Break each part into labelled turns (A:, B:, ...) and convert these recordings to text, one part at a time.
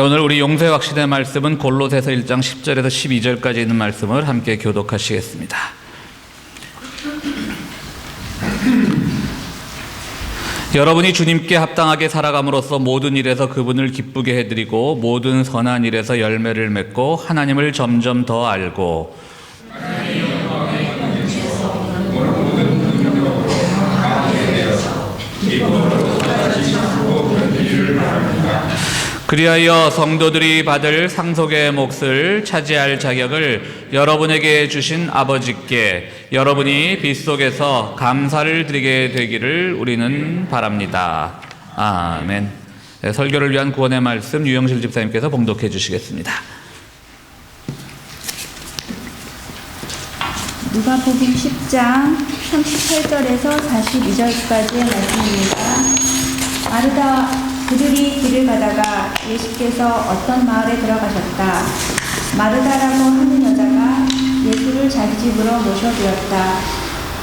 A: 오늘 우리 용서의 확신의 말씀은 골로새서 1장 10절에서 12절까지 있는 말씀을 함께 교독하시겠습니다. 여러분이 주님께 합당하게 살아감으로써 모든 일에서 그분을 기쁘게 해드리고 모든 선한 일에서 열매를 맺고 하나님을 점점 더 알고 그리하여 성도들이 받을 상속의 몫을 차지할 자격을 여러분에게 주신 아버지께 여러분이 빗속에서 감사를 드리게 되기를 우리는 바랍니다. 아멘. 네, 설교를 위한 구원의 말씀 유영실 집사님께서 봉독해 주시겠습니다.
B: 누가복음 10장 38절에서 42절까지의 말씀입니다. 그들이 길을 가다가 예수께서 어떤 마을에 들어가셨다. 마르다라고 하는 여자가 예수를 자기 집으로 모셔두었다.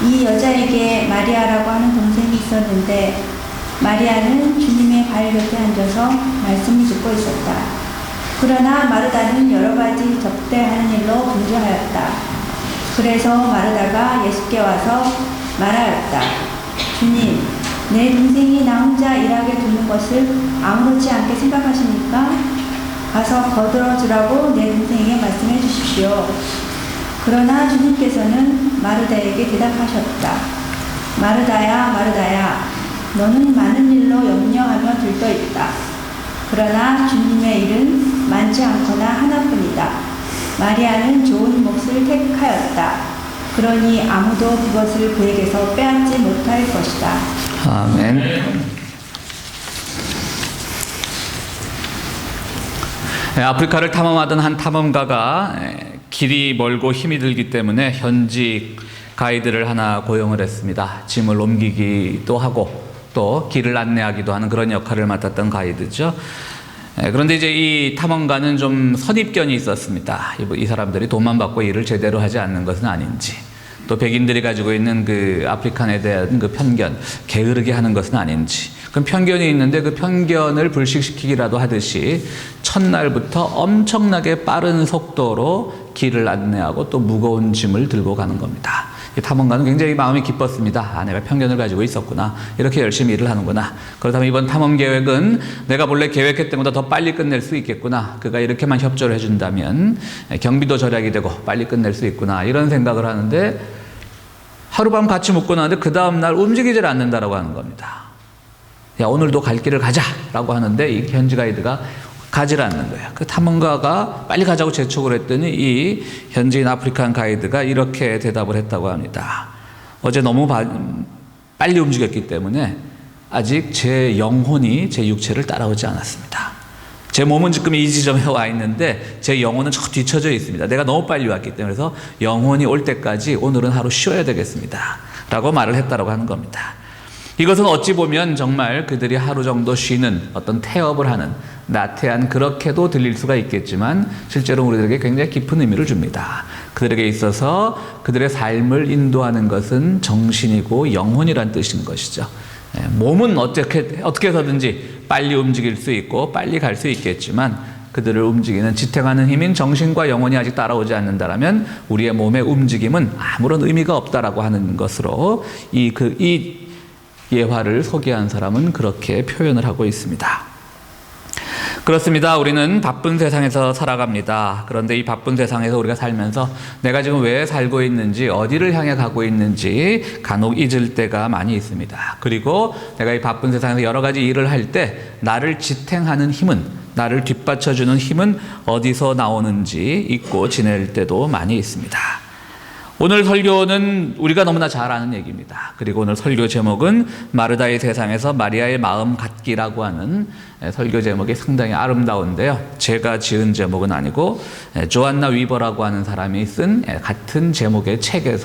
B: 이 여자에게 마리아라고 하는 동생이 있었는데 마리아는 주님의 발 곁에 앉아서 말씀을 듣고 있었다. 그러나 마르다는 여러 가지 접대하는 일로 분주하였다. 그래서 마르다가 예수께 와서 말하였다. 주님, 내 동생이 나 혼자 일하게 두는 것을 아무렇지 않게 생각하십니까? 가서 거들어 주라고 내 동생에게 말씀해 주십시오. 그러나 주님께서는 마르다에게 대답하셨다. 마르다야, 마르다야, 너는 많은 일로 염려하며 들떠 있다. 그러나 주님의 일은 많지 않거나 하나뿐이다. 마리아는 좋은 몫을 택하였다. 그러니 아무도 그것을 그에게서 빼앗지 못할 것이다.
A: 아멘. 아프리카를 탐험하던 한 탐험가가 길이 멀고 힘이 들기 때문에 현지 가이드를 하나 고용을 했습니다. 짐을 옮기기도 하고 또 길을 안내하기도 하는 그런 역할을 맡았던 가이드죠. 그런데 이제 이 탐험가는 좀 선입견이 있었습니다. 이 사람들이 돈만 받고 일을 제대로 하지 않는 것은 아닌지, 또 백인들이 가지고 있는 그 아프리칸에 대한 그 편견, 게으르게 하는 것은 아닌지, 그럼 편견이 있는데 그 편견을 불식시키기라도 하듯이 첫날부터 엄청나게 빠른 속도로 길을 안내하고 또 무거운 짐을 들고 가는 겁니다. 이 탐험가는 굉장히 마음이 기뻤습니다. 내가 편견을 가지고 있었구나. 이렇게 열심히 일을 하는구나. 그렇다면 이번 탐험 계획은 내가 원래 계획했던 것보다 더 빨리 끝낼 수 있겠구나. 그가 이렇게만 협조를 해준다면 경비도 절약이 되고 빨리 끝낼 수 있구나. 이런 생각을 하는데 하룻밤 같이 묵고 나는데 그 다음날 움직이질 않는다라고 하는 겁니다. 야, 오늘도 갈 길을 가자라고 하는데 이 현지 가이드가 가지를 않는 거예요. 그 탐험가가 빨리 가자고 재촉을 했더니 이 현지인 아프리칸 가이드가 이렇게 대답을 했다고 합니다. 어제 너무 빨리 움직였기 때문에 아직 제 영혼이 제 육체를 따라오지 않았습니다. 제 몸은 지금 이 지점에 와 있는데 제 영혼은 저 뒤쳐져 있습니다. 내가 너무 빨리 왔기 때문에 그래서 영혼이 올 때까지 오늘은 하루 쉬어야 되겠습니다. 라고 말을 했다고 하는 겁니다. 이것은 어찌 보면 정말 그들이 하루 정도 쉬는 어떤 태업을 하는 나태한 그렇게도 들릴 수가 있겠지만 실제로 우리들에게 굉장히 깊은 의미를 줍니다. 그들에게 있어서 그들의 삶을 인도하는 것은 정신이고 영혼이란 뜻인 것이죠. 몸은 어떻게 해서든지 빨리 움직일 수 있고 빨리 갈 수 있겠지만 그들을 움직이는 지탱하는 힘인 정신과 영혼이 아직 따라오지 않는다라면 우리의 몸의 움직임은 아무런 의미가 없다라고 하는 것으로 이 예화를 소개한 사람은 그렇게 표현을 하고 있습니다. 그렇습니다. 우리는 바쁜 세상에서 살아갑니다. 그런데 이 바쁜 세상에서 우리가 살면서 내가 지금 왜 살고 있는지, 어디를 향해 가고 있는지 간혹 잊을 때가 많이 있습니다. 그리고 내가 이 바쁜 세상에서 여러 가지 일을 할 때 나를 지탱하는 힘은, 나를 뒷받쳐주는 힘은 어디서 나오는지 잊고 지낼 때도 많이 있습니다. 오늘 설교는 우리가 너무나 잘 아는 얘기입니다. 그리고 오늘 설교 제목은 마르다의 세상에서 마리아의 마음 갖기라고 하는 설교 제목이 상당히 아름다운데요. 제가 지은 제목은 아니고 조안나 위버라고 하는 사람이 쓴 같은 제목의 책의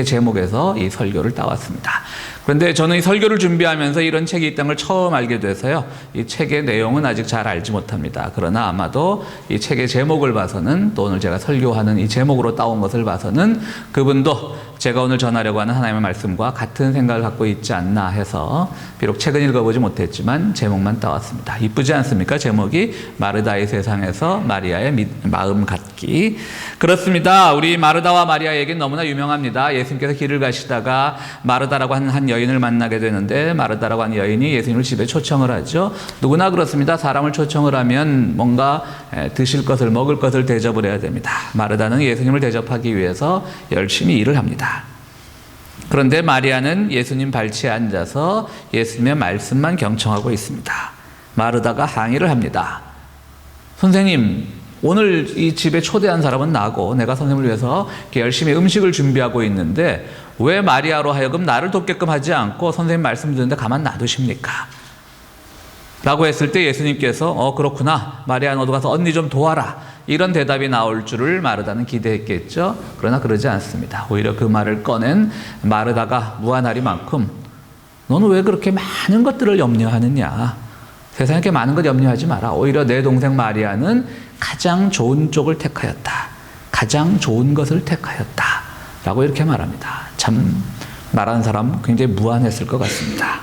A: 제목에서 이 설교를 따왔습니다. 그런데 저는 이 설교를 준비하면서 이런 책이 있다는 걸 처음 알게 돼서요. 이 책의 내용은 아직 잘 알지 못합니다. 그러나 아마도 이 책의 제목을 봐서는 또 오늘 제가 설교하는 이 제목으로 따온 것을 봐서는 그분도 제가 오늘 전하려고 하는 하나님의 말씀과 같은 생각을 갖고 있지 않나 해서 비록 책은 읽어보지 못했지만 제목만 따왔습니다. 이쁘지 않습니까? 제목이 마르다의 세상에서 마리아의 마음 갖기. 그렇습니다. 우리 마르다와 마리아에겐 너무나 유명합니다. 예수님께서 길을 가시다가 마르다라고 하는 한 여인을 만나게 되는데 마르다라고 하는 여인이 예수님을 집에 초청을 하죠. 누구나 그렇습니다. 사람을 초청을 하면 뭔가 드실 것을 먹을 것을 대접을 해야 됩니다. 마르다는 예수님을 대접하기 위해서 열심히 일을 합니다. 그런데 마리아는 예수님 발치에 앉아서 예수님의 말씀만 경청하고 있습니다. 마르다가 항의를 합니다. 선생님, 오늘 이 집에 초대한 사람은 나고 내가 선생님을 위해서 열심히 음식을 준비하고 있는데 왜 마리아로 하여금 나를 돕게끔 하지 않고 선생님 말씀 듣는데 가만 놔두십니까? 라고 했을 때 예수님께서 그렇구나, 마리아 너도 가서 언니 좀 도와라, 이런 대답이 나올 줄을 마르다는 기대했겠죠. 그러나 그러지 않습니다. 오히려 그 말을 꺼낸 마르다가 무한하리만큼 너는 왜 그렇게 많은 것들을 염려하느냐, 세상에 이렇게 많은 것 염려하지 마라. 오히려 내 동생 마리아는 가장 좋은 쪽을 택하였다, 가장 좋은 것을 택하였다 라고 이렇게 말합니다. 참 말하는 사람 굉장히 무한했을 것 같습니다.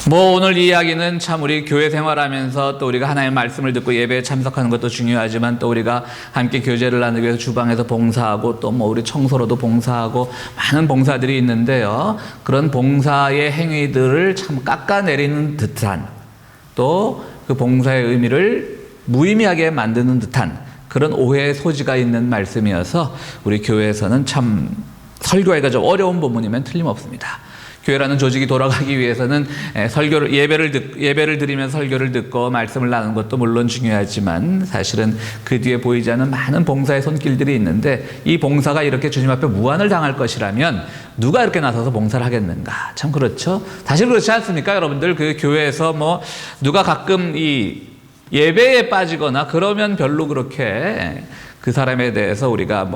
A: 오늘 이 이야기는 참 우리 교회 생활하면서 또 우리가 하나님의 말씀을 듣고 예배에 참석하는 것도 중요하지만 또 우리가 함께 교제를 나누기 위해서 주방에서 봉사하고 또 우리 청소로도 봉사하고 많은 봉사들이 있는데요. 그런 봉사의 행위들을 참 깎아내리는 듯한, 또 그 봉사의 의미를 무의미하게 만드는 듯한 그런 오해의 소지가 있는 말씀이어서 우리 교회에서는 참 설교하기가 좀 어려운 본문이면 틀림없습니다. 교회라는 조직이 돌아가기 위해서는 예배를 드리면서 설교를 듣고 말씀을 나누는 것도 물론 중요하지만 사실은 그 뒤에 보이지 않는 많은 봉사의 손길들이 있는데 이 봉사가 이렇게 주님 앞에 무한을 당할 것이라면 누가 이렇게 나서서 봉사를 하겠는가? 참 그렇죠. 사실 그렇지 않습니까? 여러분들 그 교회에서 누가 가끔 이 예배에 빠지거나 그러면 별로 그렇게 그 사람에 대해서 우리가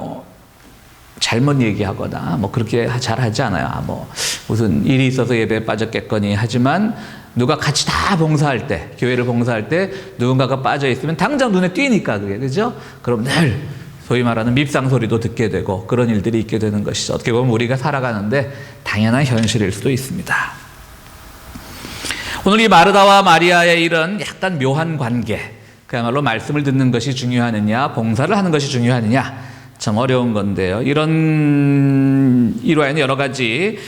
A: 잘못 얘기하거나 그렇게 잘 하지 않아요. 무슨 일이 있어서 예배에 빠졌겠거니 하지만 누가 같이 다 봉사할 때, 교회를 봉사할 때 누군가가 빠져 있으면 당장 눈에 띄니까 그게, 그죠? 그럼 늘 소위 말하는 밉상 소리도 듣게 되고 그런 일들이 있게 되는 것이죠. 어떻게 보면 우리가 살아가는데 당연한 현실일 수도 있습니다. 오늘 이 마르다와 마리아의 이런 약간 묘한 관계, 그야말로 말씀을 듣는 것이 중요하느냐 봉사를 하는 것이 중요하느냐, 참 어려운 건데요. 이런 일화에는 여러 가지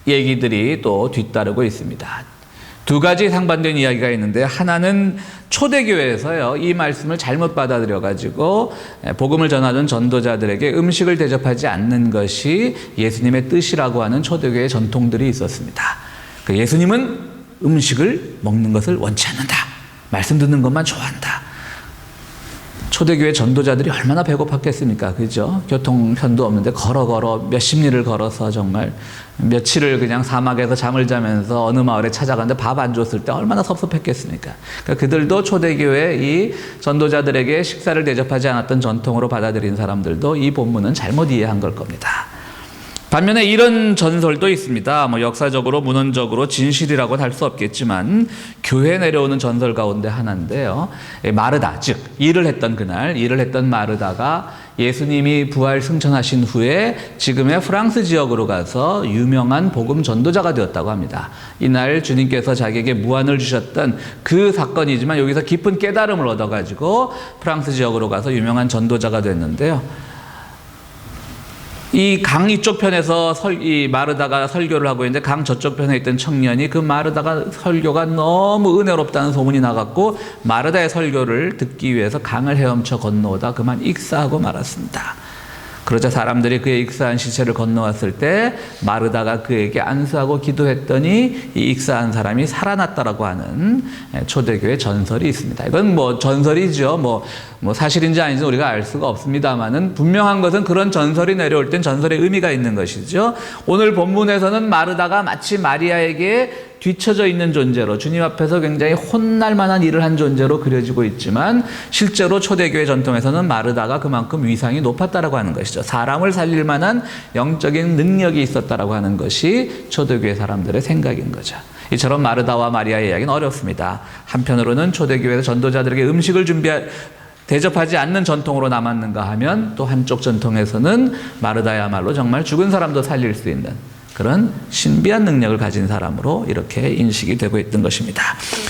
A: 얘기들이 또 뒤따르고 있습니다. 두 가지 상반된 이야기가 있는데, 하나는 초대교회에서요, 이 말씀을 잘못 받아들여가지고 복음을 전하던 전도자들에게 음식을 대접하지 않는 것이 예수님의 뜻이라고 하는 초대교회의 전통들이 있었습니다. 예수님은 음식을 먹는 것을 원치 않는다, 말씀 듣는 것만 좋아한다. 초대교회 전도자들이 얼마나 배고팠겠습니까? 그죠? 교통편도 없는데 걸어 몇십 리를 걸어서 정말 며칠을 그냥 사막에서 잠을 자면서 어느 마을에 찾아갔는데 밥 안 줬을 때 얼마나 섭섭했겠습니까? 그러니까 그들도 초대교회 이 전도자들에게 식사를 대접하지 않았던 전통으로 받아들인 사람들도 이 본문은 잘못 이해한 걸 겁니다. 반면에 이런 전설도 있습니다. 역사적으로 문헌적으로 진실이라고는 할 수 없겠지만 교회에 내려오는 전설 가운데 하나인데요. 마르다, 즉 일을 했던 마르다가 예수님이 부활 승천하신 후에 지금의 프랑스 지역으로 가서 유명한 복음 전도자가 되었다고 합니다. 이날 주님께서 자기에게 무한을 주셨던 그 사건이지만 여기서 깊은 깨달음을 얻어가지고 프랑스 지역으로 가서 유명한 전도자가 됐는데요. 이 강 이쪽 편에서 이 마르다가 설교를 하고 있는데 강 저쪽 편에 있던 청년이 그 마르다가 설교가 너무 은혜롭다는 소문이 나갔고 마르다의 설교를 듣기 위해서 강을 헤엄쳐 건너오다 그만 익사하고 말았습니다. 그러자 사람들이 그의 익사한 시체를 건너왔을 때 마르다가 그에게 안수하고 기도했더니 이 익사한 사람이 살아났다라고 하는 초대교회 전설이 있습니다. 이건 전설이죠. 사실인지 아닌지 우리가 알 수가 없습니다만은 분명한 것은 그런 전설이 내려올 땐 전설의 의미가 있는 것이죠. 오늘 본문에서는 마르다가 마치 마리아에게 뒤처져 있는 존재로, 주님 앞에서 굉장히 혼날 만한 일을 한 존재로 그려지고 있지만 실제로 초대교회 전통에서는 마르다가 그만큼 위상이 높았다라고 하는 것이죠. 사람을 살릴 만한 영적인 능력이 있었다라고 하는 것이 초대교회 사람들의 생각인 거죠. 이처럼 마르다와 마리아의 이야기는 어렵습니다. 한편으로는 초대교회에서 전도자들에게 음식을 대접하지 않는 전통으로 남았는가 하면 또 한쪽 전통에서는 마르다야말로 정말 죽은 사람도 살릴 수 있는 그런 신비한 능력을 가진 사람으로 이렇게 인식이 되고 있던 것입니다.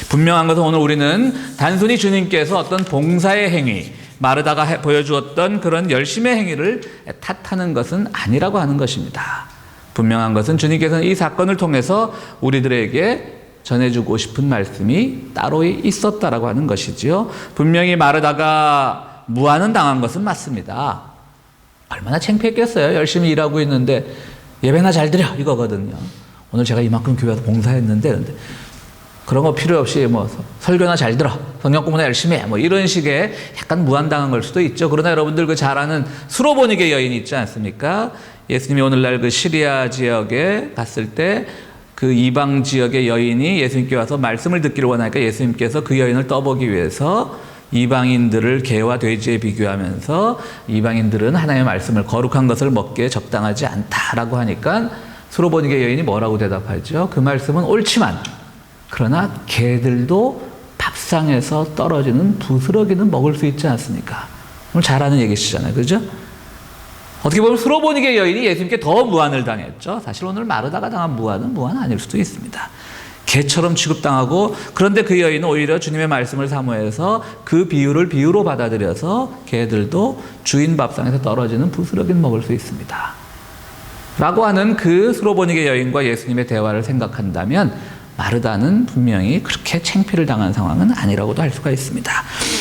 A: 분명한 것은 오늘 우리는 단순히 주님께서 어떤 봉사의 행위, 마르다가 보여주었던 그런 열심의 행위를 탓하는 것은 아니라고 하는 것입니다. 분명한 것은 주님께서는 이 사건을 통해서 우리들에게 전해주고 싶은 말씀이 따로 있었다라고 하는 것이지요. 분명히 마르다가 무한은 당한 것은 맞습니다. 얼마나 창피했겠어요. 열심히 일하고 있는데 예배나 잘 드려 이거거든요. 오늘 제가 이만큼 교회에서 봉사했는데 그런 거 필요 없이 뭐 설교나 잘 들어, 성경 공부나 열심히 해, 뭐 이런 식의 약간 무한당한 걸 수도 있죠. 그러나 여러분들 그 잘 아는 수로보니게 여인이 있지 않습니까? 예수님이 오늘날 그 시리아 지역에 갔을 때 그 이방 지역의 여인이 예수님께 와서 말씀을 듣기를 원하니까 예수님께서 그 여인을 떠보기 위해서 이방인들을 개와 돼지에 비교하면서 이방인들은 하나님의 말씀을 거룩한 것을 먹기에 적당하지 않다라고 하니까 수로보니게 여인이 뭐라고 대답하죠? 그 말씀은 옳지만 그러나 개들도 밥상에서 떨어지는 부스러기는 먹을 수 있지 않습니까? 오늘 잘 아는 얘기시잖아요. 그죠? 어떻게 보면 수로보니게 여인이 예수님께 더 무한을 당했죠. 사실 오늘 마르다가 당한 무한은 무한 아닐 수도 있습니다. 개처럼 취급당하고 그런데 그 여인은 오히려 주님의 말씀을 사모해서 그 비유를 비유로 받아들여서 개들도 주인 밥상에서 떨어지는 부스러기는 먹을 수 있습니다. 라고 하는 그 수로보니게 여인과 예수님의 대화를 생각한다면 마르다는 분명히 그렇게 창피를 당한 상황은 아니라고도 할 수가 있습니다.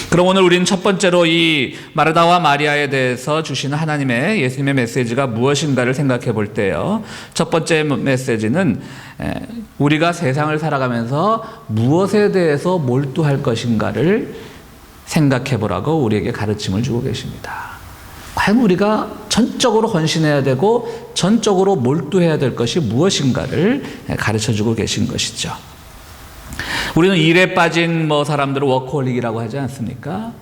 A: 그럼 오늘 우리는 첫 번째로 이 마르다와 마리아에 대해서 주시는 하나님의 예수님의 메시지가 무엇인가를 생각해 볼 때요. 첫 번째 메시지는 우리가 세상을 살아가면서 무엇에 대해서 몰두할 것인가를 생각해 보라고 우리에게 가르침을 주고 계십니다. 과연 우리가 전적으로 헌신해야 되고 전적으로 몰두해야 될 것이 무엇인가를 가르쳐주고 계신 것이죠. 우리는 일에 빠진 사람들을 워커홀릭이라고 하지 않습니까?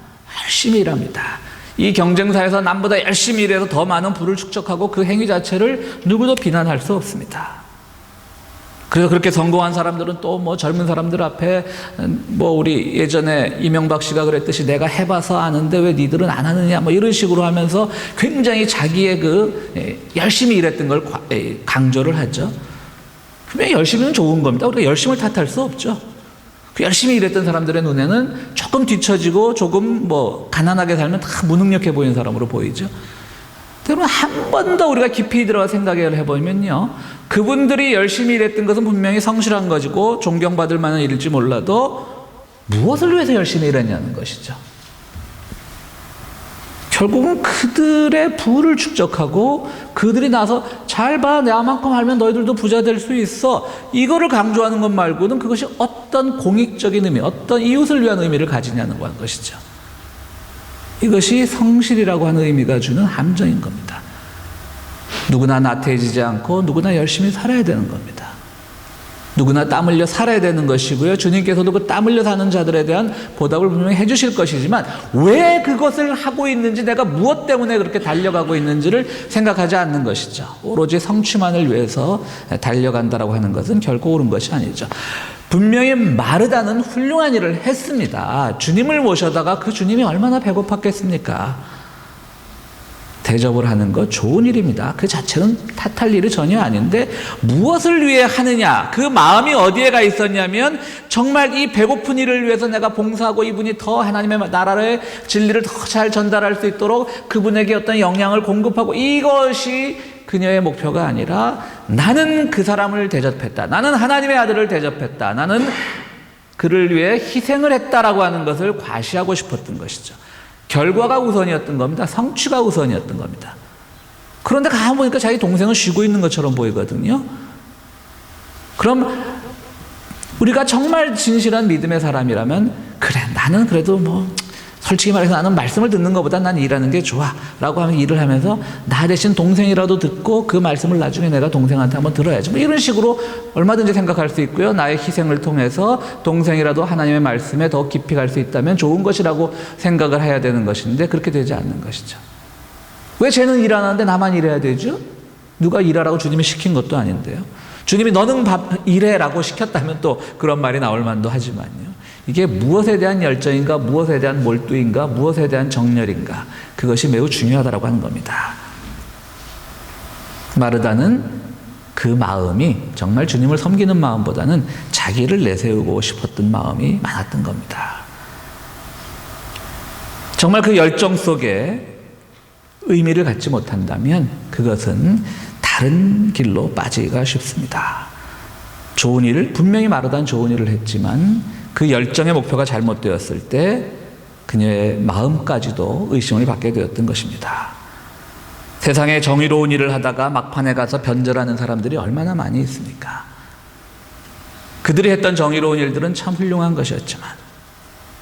A: 열심히 일합니다. 이 경쟁사에서 남보다 열심히 일해서 더 많은 부를 축적하고 그 행위 자체를 누구도 비난할 수 없습니다. 그래서 그렇게 성공한 사람들은 또 젊은 사람들 앞에 우리 예전에 이명박 씨가 그랬듯이 내가 해봐서 아는데 왜 니들은 안 하느냐 이런 식으로 하면서 굉장히 자기의 열심히 일했던 걸 강조를 하죠. 분명히 열심히는 좋은 겁니다. 우리가 열심을 탓할 수 없죠. 그 열심히 일했던 사람들의 눈에는 조금 뒤처지고 조금 가난하게 살면 다 무능력해 보이는 사람으로 보이죠. 그러면 한 번 더 우리가 깊이 들어가 생각을 해보면요. 그분들이 열심히 일했던 것은 분명히 성실한 것이고 존경받을 만한 일일지 몰라도 무엇을 위해서 열심히 일했냐는 것이죠. 결국은 그들의 부를 축적하고 그들이 나서 잘 봐, 나만큼 알면 너희들도 부자 될 수 있어. 이거를 강조하는 것 말고는 그것이 어떤 공익적인 의미, 어떤 이웃을 위한 의미를 가지냐는 것이죠. 이것이 성실이라고 하는 의미가 주는 함정인 겁니다. 누구나 나태해지지 않고 누구나 열심히 살아야 되는 겁니다. 누구나 땀 흘려 살아야 되는 것이고요. 주님께서도 그 땀 흘려 사는 자들에 대한 보답을 분명히 해주실 것이지만 왜 그것을 하고 있는지 내가 무엇 때문에 그렇게 달려가고 있는지를 생각하지 않는 것이죠. 오로지 성취만을 위해서 달려간다라고 하는 것은 결코 옳은 것이 아니죠. 분명히 마르다는 훌륭한 일을 했습니다. 주님을 모셔다가 그 주님이 얼마나 배고팠겠습니까? 대접을 하는 것 좋은 일입니다. 그 자체는 탓할 일이 전혀 아닌데 무엇을 위해 하느냐, 그 마음이 어디에 가 있었냐면 정말 이 배고픈 일을 위해서 내가 봉사하고 이분이 더 하나님의 나라의 진리를 더 잘 전달할 수 있도록 그분에게 어떤 영향을 공급하고 이것이 그녀의 목표가 아니라 나는 그 사람을 대접했다. 나는 하나님의 아들을 대접했다. 나는 그를 위해 희생을 했다라고 하는 것을 과시하고 싶었던 것이죠. 결과가 우선이었던 겁니다. 성취가 우선이었던 겁니다. 그런데 가만 보니까 자기 동생은 쉬고 있는 것처럼 보이거든요. 그럼 우리가 정말 진실한 믿음의 사람이라면 그래, 나는 그래도 솔직히 말해서 나는 말씀을 듣는 것보다 난 일하는 게 좋아 라고 하면 일을 하면서 나 대신 동생이라도 듣고 그 말씀을 나중에 내가 동생한테 한번 들어야지 이런 식으로 얼마든지 생각할 수 있고요. 나의 희생을 통해서 동생이라도 하나님의 말씀에 더 깊이 갈 수 있다면 좋은 것이라고 생각을 해야 되는 것인데 그렇게 되지 않는 것이죠. 왜 쟤는 일 안 하는데 나만 일해야 되죠? 누가 일하라고 주님이 시킨 것도 아닌데요. 주님이 너는 일해 라고 시켰다면 또 그런 말이 나올 만도 하지만요. 이게 무엇에 대한 열정인가, 무엇에 대한 몰두인가, 무엇에 대한 정열인가, 그것이 매우 중요하다고 하는 겁니다. 마르다는 그 마음이 정말 주님을 섬기는 마음보다는 자기를 내세우고 싶었던 마음이 많았던 겁니다. 정말 그 열정 속에 의미를 갖지 못한다면 그것은 다른 길로 빠지기가 쉽습니다. 좋은 일을, 분명히 마르다는 좋은 일을 했지만 그 열정의 목표가 잘못되었을 때 그녀의 마음까지도 의심을 받게 되었던 것입니다. 세상에 정의로운 일을 하다가 막판에 가서 변절하는 사람들이 얼마나 많이 있습니까? 그들이 했던 정의로운 일들은 참 훌륭한 것이었지만,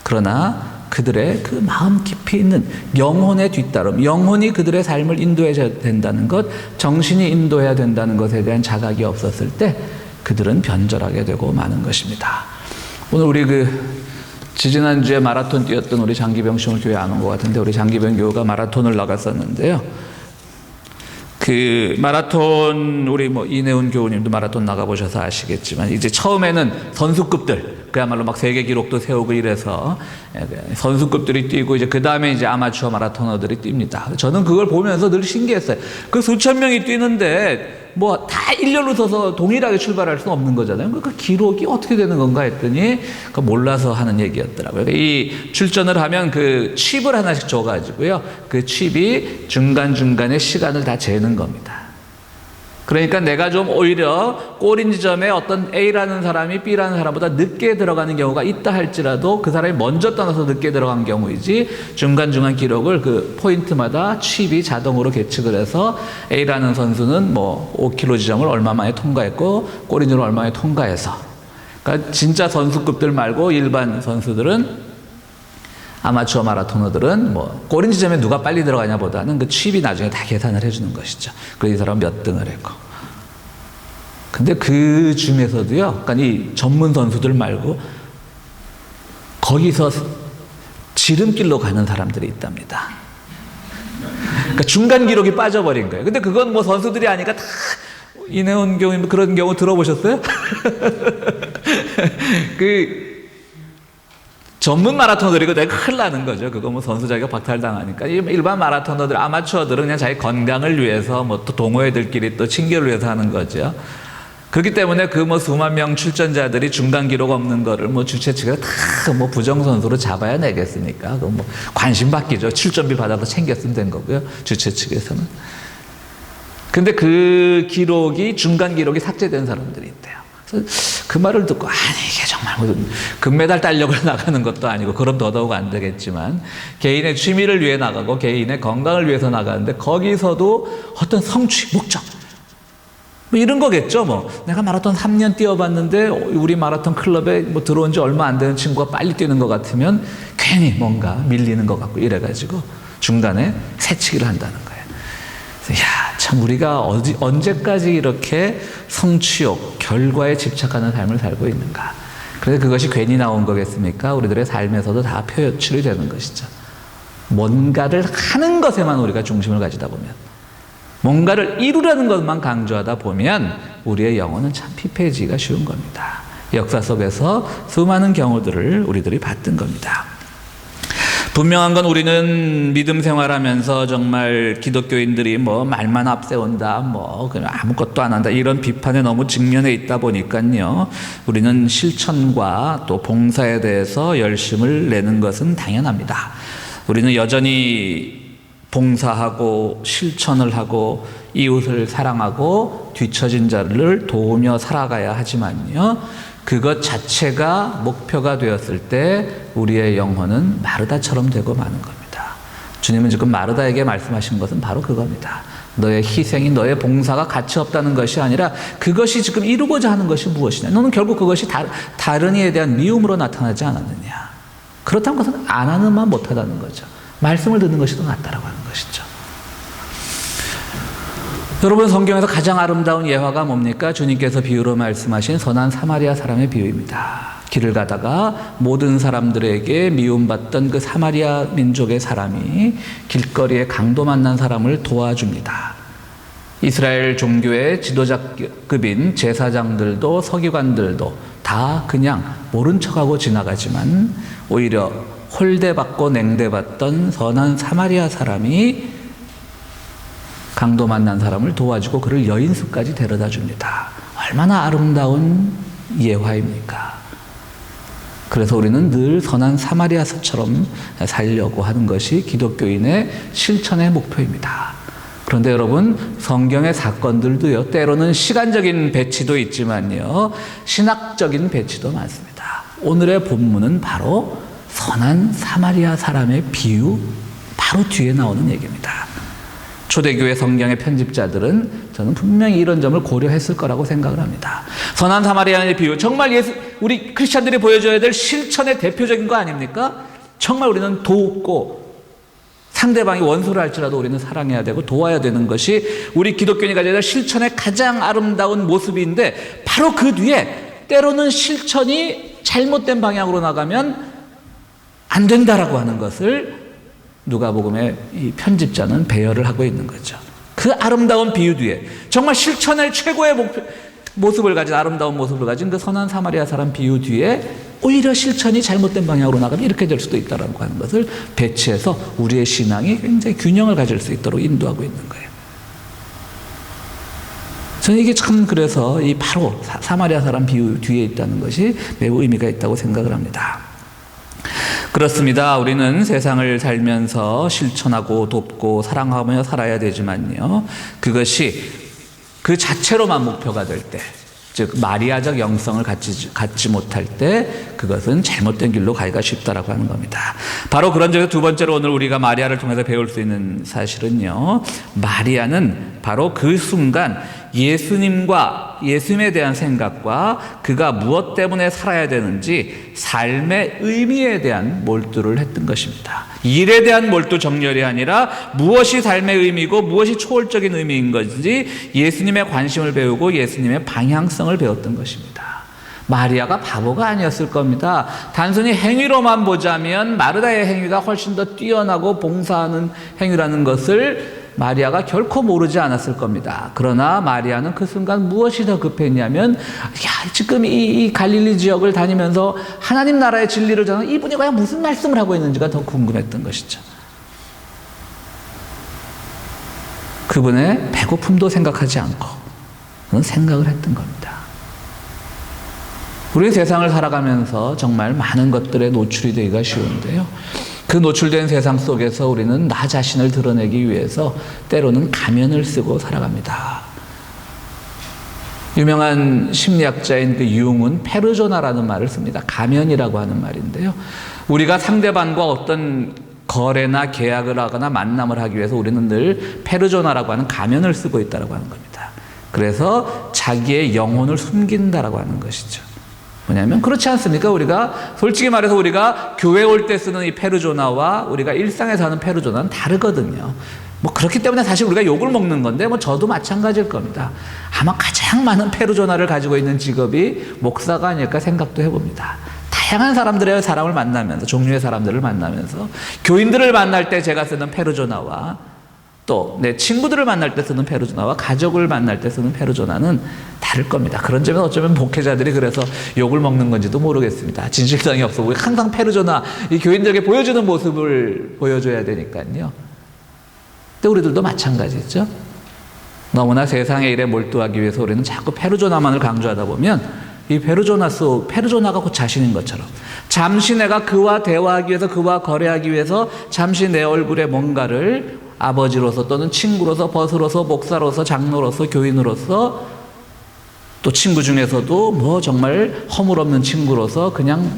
A: 그러나 그들의 그 마음 깊이 있는 영혼의 뒤따름, 영혼이 그들의 삶을 인도해야 된다는 것, 정신이 인도해야 된다는 것에 대한 자각이 없었을 때 그들은 변절하게 되고 마는 것입니다. 오늘 우리 지지난주에 마라톤 뛰었던 우리 장기병 씨 오늘 교회 안 온 것 같은데, 우리 장기병 교우가 마라톤을 나갔었는데요. 그 마라톤, 우리 이내훈 교우님도 마라톤 나가보셔서 아시겠지만, 이제 처음에는 선수급들, 그야말로 막 세계 기록도 세우고 이래서 선수급들이 뛰고, 이제 그 다음에 이제 아마추어 마라토너들이 뜁니다. 저는 그걸 보면서 늘 신기했어요. 그 수천 명이 뛰는데 다 일렬로 서서 동일하게 출발할 수는 없는 거잖아요. 그 기록이 어떻게 되는 건가 했더니 그 몰라서 하는 얘기였더라고요. 이 출전을 하면 그 칩을 하나씩 줘가지고요, 그 칩이 중간중간에 시간을 다 재는 겁니다. 그러니까 내가 좀 오히려 골인 지점에 어떤 A라는 사람이 B라는 사람보다 늦게 들어가는 경우가 있다 할지라도 그 사람이 먼저 떠나서 늦게 들어간 경우이지, 중간중간 기록을 그 포인트마다 칩이 자동으로 계측을 해서 A라는 선수는 5km 지점을 얼마 만에 통과했고 골인 지점을 얼마 만에 통과해서, 그러니까 진짜 선수급들 말고 일반 선수들은, 아마추어 마라토너들은 골인 지점에 누가 빨리 들어가냐 보다는 그 칩이 나중에 다 계산을 해주는 것이죠. 그래서 이 사람은 몇 등을 했고. 근데 그 중에서도요, 그러니까 이 전문 선수들 말고 거기서 지름길로 가는 사람들이 있답니다. 그러니까 중간 기록이 빠져버린 거예요. 근데 그건 선수들이 아니까 다, 이내훈 교우님 그런 경우 들어보셨어요? 전문 마라토너들이고 내가 큰일 나는 거죠. 그거 선수 자격 박탈당하니까. 일반 마라토너들, 아마추어들은 그냥 자기 건강을 위해서 또 동호회들끼리 또 친교를 위해서 하는 거죠. 그렇기 때문에 수만 명 출전자들이 중간 기록 없는 거를 주최 측에서 다 부정 선수로 잡아야 내겠습니까? 관심 받기죠. 출전비 받아서 챙겼으면 된 거고요, 주최 측에서는. 근데 그 기록이, 중간 기록이 삭제된 사람들이 있대요. 그 말을 듣고, 이게 정말 금메달 따려고 나가는 것도 아니고, 그럼 더더욱 안 되겠지만, 개인의 취미를 위해 나가고 개인의 건강을 위해서 나가는데, 거기서도 어떤 성취, 목적, 이런 거겠죠. 내가 마라톤 3년 뛰어봤는데 우리 마라톤 클럽에 들어온 지 얼마 안 되는 친구가 빨리 뛰는 것 같으면 괜히 뭔가 밀리는 것 같고 이래가지고 중간에 새치기를 한다는 거예요. 참 우리가 언제까지 이렇게 성취욕, 결과에 집착하는 삶을 살고 있는가. 그래서 그것이 괜히 나온 거겠습니까? 우리들의 삶에서도 다 표출이 되는 것이죠. 뭔가를 하는 것에만 우리가 중심을 가지다 보면, 뭔가를 이루려는 것만 강조하다 보면 우리의 영혼은 참 피폐해지기가 쉬운 겁니다. 역사 속에서 수많은 경우들을 우리들이 봤던 겁니다. 분명한 건 우리는 믿음 생활하면서 정말 기독교인들이 말만 앞세운다, 그냥 아무것도 안 한다, 이런 비판에 너무 직면해 있다 보니까요, 우리는 실천과 또 봉사에 대해서 열심을 내는 것은 당연합니다. 우리는 여전히 봉사하고 실천을 하고 이웃을 사랑하고 뒤처진 자를 도우며 살아가야 하지만요, 그것 자체가 목표가 되었을 때 우리의 영혼은 마르다처럼 되고 마는 겁니다. 주님은 지금 마르다에게 말씀하신 것은 바로 그겁니다. 너의 희생이, 너의 봉사가 가치 없다는 것이 아니라 그것이 지금 이루고자 하는 것이 무엇이냐. 너는 결국 그것이 다른 이에 대한 미움으로 나타나지 않았느냐. 그렇다는 것은 안 하는 만 못하다는 거죠. 말씀을 듣는 것이 더 낫다라고 하는 것이죠. 여러분, 성경에서 가장 아름다운 예화가 뭡니까? 주님께서 비유로 말씀하신 선한 사마리아 사람의 비유입니다. 길을 가다가 모든 사람들에게 미움받던 그 사마리아 민족의 사람이 길거리에 강도 만난 사람을 도와줍니다. 이스라엘 종교의 지도자급인 제사장들도 서기관들도 다 그냥 모른 척하고 지나가지만 오히려 홀대받고 냉대받던 선한 사마리아 사람이 강도 만난 사람을 도와주고 그를 여인숙까지 데려다 줍니다. 얼마나 아름다운 예화입니까? 그래서 우리는 늘 선한 사마리아서처럼 살려고 하는 것이 기독교인의 실천의 목표입니다. 그런데 여러분, 성경의 사건들도요, 때로는 시간적인 배치도 있지만요, 신학적인 배치도 많습니다. 오늘의 본문은 바로 선한 사마리아 사람의 비유, 바로 뒤에 나오는 얘기입니다. 초대교회 성경의 편집자들은 저는 분명히 이런 점을 고려했을 거라고 생각을 합니다. 선한 사마리아의 비유, 정말 우리 크리스찬들이 보여줘야 될 실천의 대표적인 거 아닙니까? 정말 우리는 돕고 상대방이 원수를 할지라도 우리는 사랑해야 되고 도와야 되는 것이 우리 기독교인이 가져야 될 실천의 가장 아름다운 모습인데, 바로 그 뒤에 때로는 실천이 잘못된 방향으로 나가면 안 된다라고 하는 것을 누가복음의 이 편집자는 배열을 하고 있는 거죠. 그 아름다운 비유 뒤에 정말 실천의 최고의 모습을 가진, 아름다운 모습을 가진 그 선한 사마리아 사람 비유 뒤에 오히려 실천이 잘못된 방향으로 나가면 이렇게 될 수도 있다라고 하는 것을 배치해서 우리의 신앙이 굉장히 균형을 가질 수 있도록 인도하고 있는 거예요. 저는 이게 참, 그래서 이 바로 사마리아 사람 비유 뒤에 있다는 것이 매우 의미가 있다고 생각을 합니다. 그렇습니다. 우리는 세상을 살면서 실천하고 돕고 사랑하며 살아야 되지만요, 그것이 그 자체로만 목표가 될 때, 즉 마리아적 영성을 갖지 못할 때 그것은 잘못된 길로 가기가 쉽다라고 하는 겁니다. 바로 그런 점에서 두 번째로 오늘 우리가 마리아를 통해서 배울 수 있는 사실은요, 마리아는 바로 그 순간 예수님과 예수님에 대한 생각과 그가 무엇 때문에 살아야 되는지 삶의 의미에 대한 몰두를 했던 것입니다. 일에 대한 몰두 정렬이 아니라 무엇이 삶의 의미고 무엇이 초월적인 의미인 건지 예수님의 관심을 배우고 예수님의 방향성을 배웠던 것입니다. 마리아가 바보가 아니었을 겁니다. 단순히 행위로만 보자면 마르다의 행위가 훨씬 더 뛰어나고 봉사하는 행위라는 것을 마리아가 결코 모르지 않았을 겁니다. 그러나 마리아는 그 순간 무엇이 더 급했냐면, 지금 이 갈릴리 지역을 다니면서 하나님 나라의 진리를 전하는 이분이 과연 무슨 말씀을 하고 있는지가 더 궁금했던 것이죠. 그분의 배고픔도 생각하지 않고 그런 생각을 했던 겁니다. 우리 세상을 살아가면서 정말 많은 것들에 노출이 되기가 쉬운데요, 그 노출된 세상 속에서 우리는 나 자신을 드러내기 위해서 때로는 가면을 쓰고 살아갑니다. 유명한 심리학자인 그 융은 페르조나라는 말을 씁니다. 가면이라고 하는 말인데요, 우리가 상대방과 어떤 거래나 계약을 하거나 만남을 하기 위해서 우리는 늘 페르조나라고 하는 가면을 쓰고 있다고 하는 겁니다. 그래서 자기의 영혼을 숨긴다라고 하는 것이죠. 뭐냐면, 그렇지 않습니까? 우리가 솔직히 말해서 우리가 교회 올 때 쓰는 이 페르조나와 우리가 일상에서 하는 페르조나는 다르거든요. 그렇기 때문에 사실 우리가 욕을 먹는 건데, 저도 마찬가지일 겁니다. 아마 가장 많은 페르조나를 가지고 있는 직업이 목사가 아닐까 생각도 해봅니다. 다양한 사람들의 사람을 만나면서, 종류의 사람들을 만나면서, 교인들을 만날 때 제가 쓰는 페르조나와 또 내 친구들을 만날 때 쓰는 페르조나와 가족을 만날 때 쓰는 페르조나는 다를 겁니다. 그런 점에서 어쩌면 목회자들이 그래서 욕을 먹는 건지도 모르겠습니다. 진실성이 없어. 우리 항상 페르조나, 이 교인들에게 보여주는 모습을 보여줘야 되니까요. 근데 우리들도 마찬가지죠. 너무나 세상의 일에 몰두하기 위해서 우리는 자꾸 페르조나만을 강조하다 보면 이 페르조나가 곧 자신인 것처럼, 잠시 내가 그와 대화하기 위해서, 그와 거래하기 위해서 잠시 내 얼굴에 뭔가를 아버지로서 또는 친구로서, 벗으로서, 목사로서, 장로로서, 교인으로서, 또 친구 중에서도 정말 허물없는 친구로서 그냥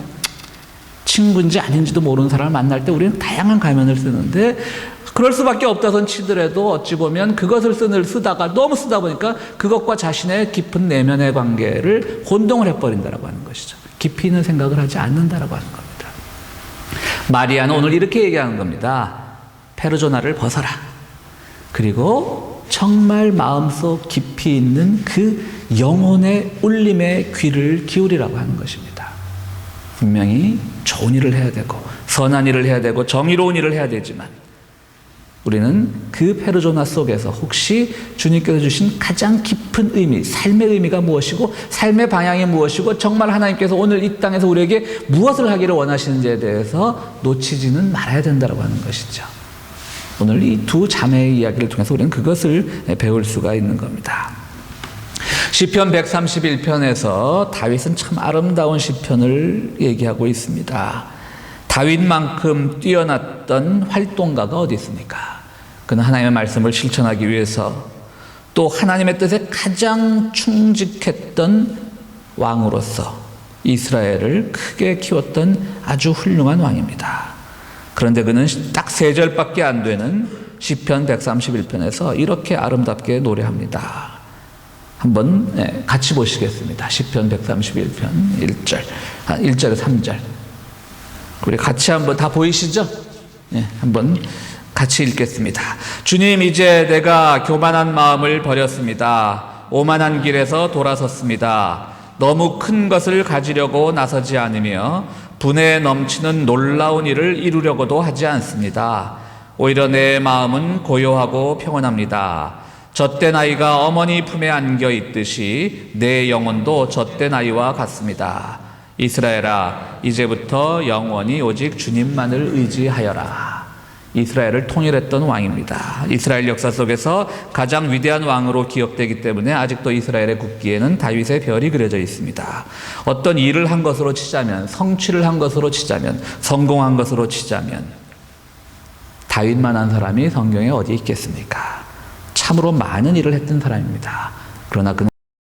A: 친구인지 아닌지도 모르는 사람을 만날 때 우리는 다양한 가면을 쓰는데, 그럴 수밖에 없다선 치더라도 어찌 보면 그것을 쓰다가 너무 쓰다 보니까 그것과 자신의 깊은 내면의 관계를 혼동을 해버린다라고 하는 것이죠. 깊이 있는 생각을 하지 않는다라고 하는 겁니다. 마리아는 오늘 이렇게 얘기하는 겁니다. 페르조나를 벗어라. 그리고 정말 마음속 깊이 있는 그 영혼의 울림의 귀를 기울이라고 하는 것입니다. 분명히 좋은 일을 해야 되고 선한 일을 해야 되고 정의로운 일을 해야 되지만 우리는 그 페르소나 속에서 혹시 주님께서 주신 가장 깊은 의미, 삶의 의미가 무엇이고 삶의 방향이 무엇이고 정말 하나님께서 오늘 이 땅에서 우리에게 무엇을 하기를 원하시는지에 대해서 놓치지는 말아야 된다고 하는 것이죠. 오늘 이 두 자매의 이야기를 통해서 우리는 그것을 배울 수가 있는 겁니다. 시편 131편에서 다윗은 참 아름다운 시편을 얘기하고 있습니다. 다윗만큼 뛰어났던 활동가가 어디 있습니까? 그는 하나님의 말씀을 실천하기 위해서 또 하나님의 뜻에 가장 충직했던 왕으로서 이스라엘을 크게 키웠던 아주 훌륭한 왕입니다. 그런데 그는 딱 3절밖에 안 되는 시편 131편에서 이렇게 아름답게 노래합니다. 한번 같이 보시겠습니다. 시편 131편 1절, 1절에 3절. 우리 같이 한번 다 보이시죠? 한번 같이 읽겠습니다. 주님, 이제 내가 교만한 마음을 버렸습니다. 오만한 길에서 돌아섰습니다. 너무 큰 것을 가지려고 나서지 않으며 분에 넘치는 놀라운 일을 이루려고도 하지 않습니다. 오히려 내 마음은 고요하고 평온합니다. 젖된 아이가 어머니 품에 안겨 있듯이 내 영혼도 젖된 아이와 같습니다. 이스라엘아, 이제부터 영원히 오직 주님만을 의지하여라. 이스라엘을 통일했던 왕입니다. 이스라엘 역사 속에서 가장 위대한 왕으로 기억되기 때문에 아직도 이스라엘의 국기에는 다윗의 별이 그려져 있습니다. 어떤 일을 한 것으로 치자면, 성취를 한 것으로 치자면, 성공한 것으로 치자면 다윗만한 사람이 성경에 어디 있겠습니까? 참으로 많은 일을 했던 사람입니다. 그러나 그는